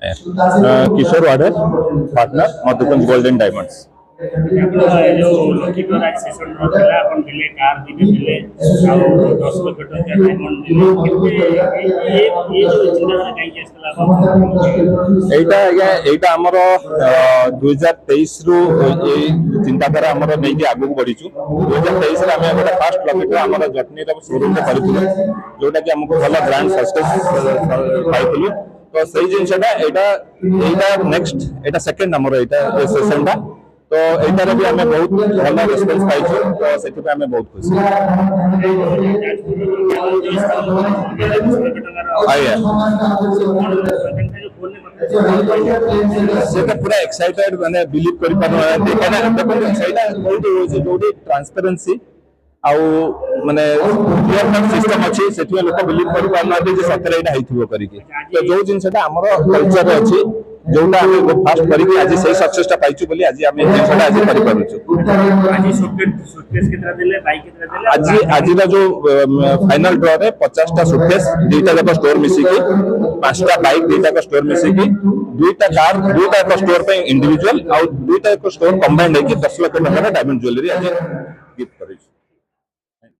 किशोर वाडर partner Madhukunj golden diamonds. जो लखीपुर आज session रहा अपन दिले कार दिले दिले और 10 लाख टका डायमंड दिले ये जो चिंताधारा काई केसला एटा आज्ञा एटा हमर 2023 रु ए चिंताधारा हमर नै कि आगु बढ़िचु 2023 रे हम एटा फर्स्ट लखीपुर हमर जटनी रो शोरूम रे करथिलु जोटा कि हमको भला ब्रांड सक्सेस पाइथिलु तो सही जिनसटा एटा नेक्स्ट एटा सेकंड हमर एटा सेशन दा तो एटार भी हमें बहुत भल रेस्पॉन्स पाइछु तो सेति पे हमें बहुत खुशी आया सेटा पूरा एक्साइटेड माने बिलीव करि पानो देखना देखो सेटा बहुत होचे जोडी ट्रांसपेरेंसी आउ माने क्लियर कट सिस्टम अछि सेति लोक बिलीव करि पानो जे सतरे एटा हेथिबो करि के तो जो जिनसटा हमर कल्चर अछि जोटा हम फास्ट करी आज सही सक्सेसटा पाइछु बोली आज हम जिनसटा आज करि पारुछु आज सूटकेस कितना दिले बाइक कितना दिले आज ला जो फाइनल ड्रॉ रे 50 टा सूटकेस दुईटा का स्टोर मिसी के 5 टा बाइक दुईटा का स्टोर मिसी के दुईटा कार दुईटा का स्टोर पे इंडिविजुअल और दुईटा का स्टोर कंबाइंड है कि 10 लाख टका डायमंड ज्वेलरी आज